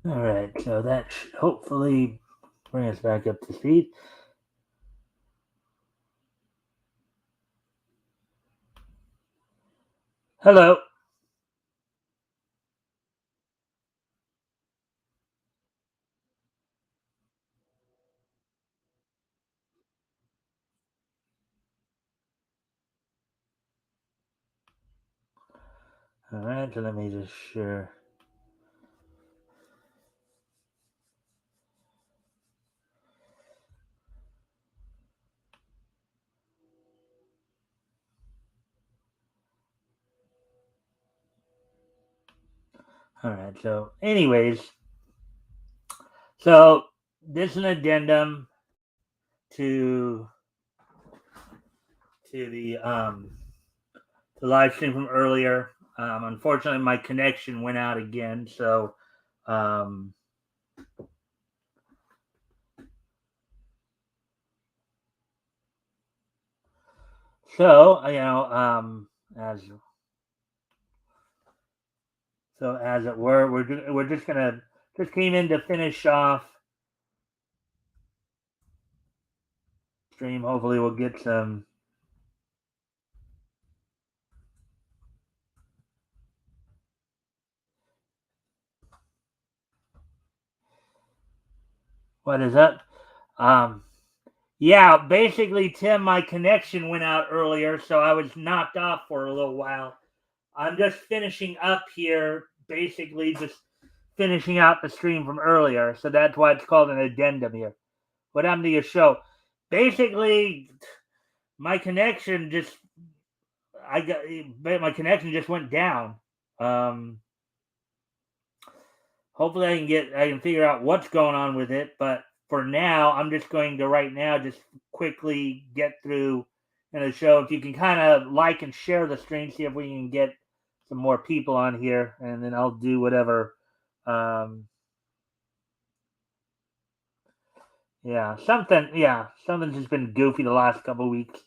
All right, so that should hopefully bring us back up to speed. Hello. All right, so let me just share. All right, so anyways, so this is an addendum to the the live stream from earlier. Unfortunately, my connection went out again, so um, as as it were, we're just gonna just came in to finish off stream. Hopefully, we'll get some. What is up? Um, yeah, basically, Tim, my connection went out earlier, so I was knocked off for a little while. I'm just finishing up here, basically just finishing out the stream from earlier, so that's why it's called an addendum here. What happened to your show? Basically, my connection just I got my connection just went down. Um, hopefully, I can figure out what's going on with it, but for now, I'm just going to right now just quickly get through in the show. If you can kind of like and share the stream, see if we can get some more people on here, and then I'll do whatever. Um, something's just been goofy the last couple of weeks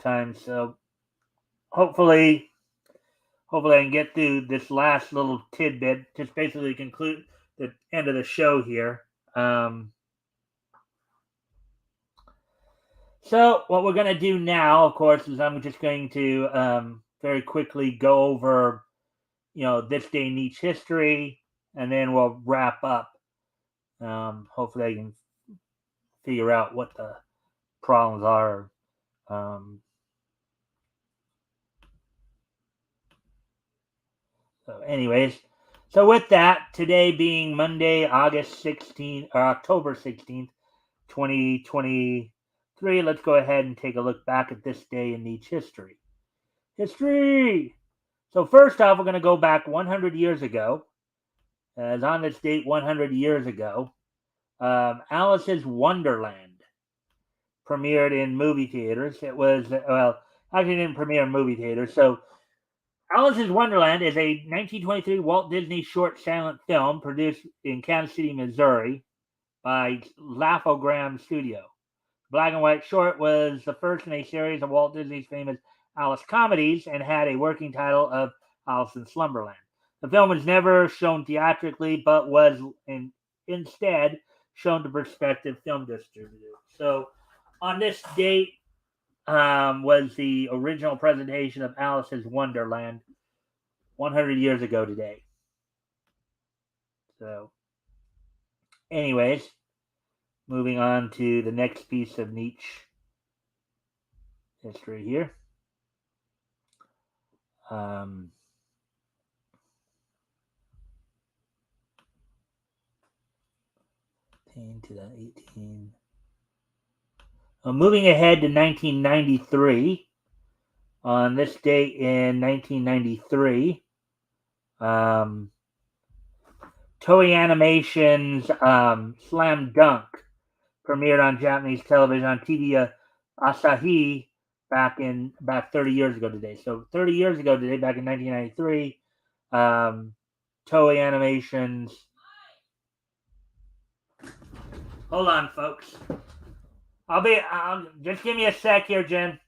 time. So hopefully, hopefully I can get through this last little tidbit, just basically conclude the end of the show here. Um, so what we're going to do now, of course, is I'm just going to very quickly go over, this day in each history, and then we'll wrap up. Hopefully I can figure out what the problems are. Um, anyways, so with that, today being Monday, August 16th or October 16th, 2023, let's go ahead and take a look back at this day in each history. History! So, first off, we're going to go back 100 years ago. As on this date, 100 years ago, Alice's Wonderland premiered in movie theaters. It was, well, actually didn't premiere in movie theaters. So, Alice's Wonderland is a 1923 Walt Disney short silent film produced in Kansas City, Missouri by Laugh-O-Gram Studio. Black and White Short was the first in a series of Walt Disney's famous Alice comedies and had a working title of Alice in Slumberland. The film was never shown theatrically, but was instead shown to prospective film distributors. So, on this date was the original presentation of Alice's Wonderland 100 years ago today. So, anyways, moving on to the next piece of niche history here. Um, to the 18. Moving ahead to 1993. On this date in 1993, um, Toei Animation's Slam Dunk premiered on Japanese television on TV Asahi back 30 years ago today. So 30 years ago today, back in 1993, Toei Animation's. Hold on, folks. Just give me a sec here, Jen.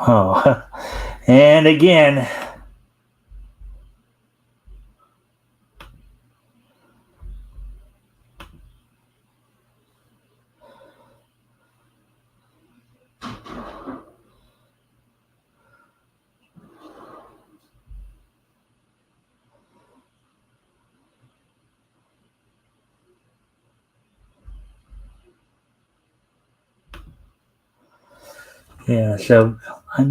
Oh, and again, yeah, so all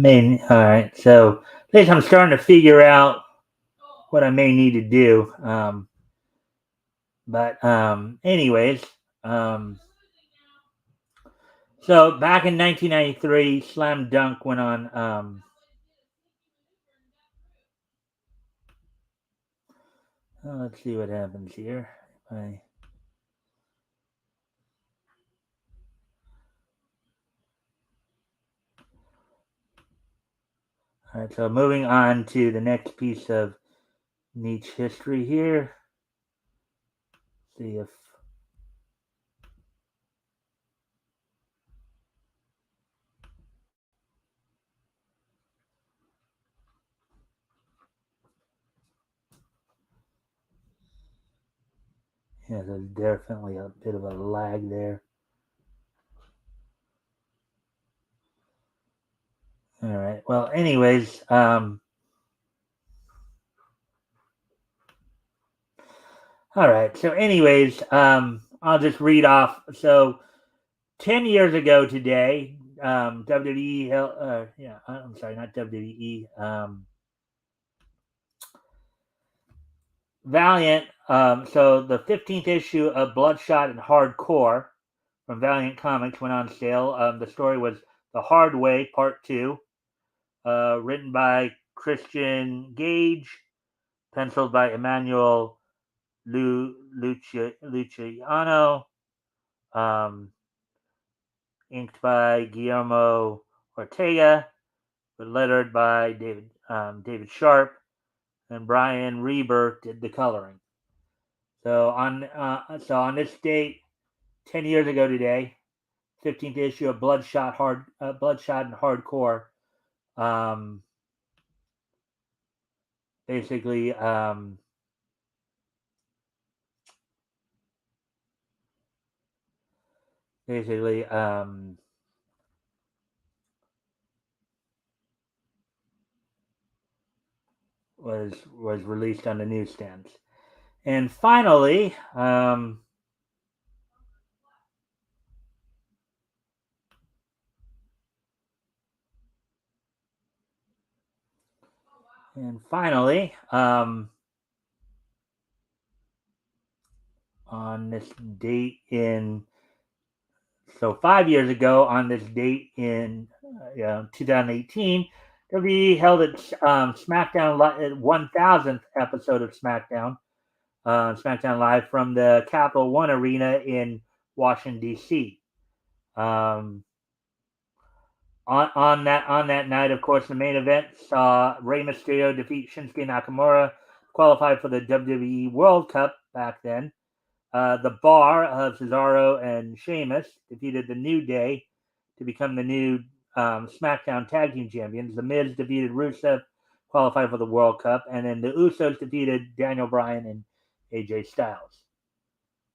right, so at least I'm starting to figure out what I may need to do. But anyways, so back in 1993, Slam Dunk went on. Let's see what happens here. All right, so moving on to the next piece of niche history here. See if yeah, there's definitely a bit of a lag there. All right. Well, anyways, all right. So, anyways, I'll just read off. So, 10 years ago today, WWE held, yeah, I'm sorry, not WWE, Valiant. So the 15th issue of Bloodshot and Hardcore from Valiant Comics went on sale. The story was The Hard Way, Part 2, written by Christian Gage, penciled by Emmanuel Luciano, um, inked by Guillermo Ortega, but lettered by David Sharp, and Brian Reber did the coloring. So on this date, 10 years ago today, 15th issue of Bloodshot and Hardcore, um, basically basically was released on the newsstands. And finally, on this date in 5 years ago, on this date in 2018, WWE held its SmackDown 1000th episode of SmackDown Live from the Capital One Arena in Washington D.C. On that night, of course, the main event saw Rey Mysterio defeat Shinsuke Nakamura, qualify for the WWE World Cup back then. The Bar of Cesaro and Sheamus defeated the New Day to become the new SmackDown Tag Team Champions. The Miz defeated Rusev, qualified for the World Cup, and then the Usos defeated Daniel Bryan and AJ Styles.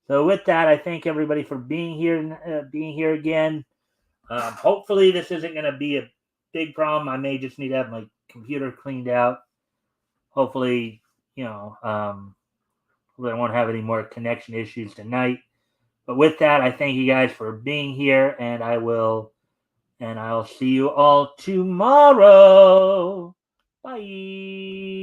So with that, I thank everybody for being here again. Hopefully, this isn't going to be a big problem. I may just need to have my computer cleaned out. Hopefully, hopefully I won't have any more connection issues tonight. But with that, I thank you guys for being here, and I'll see you all tomorrow. Bye.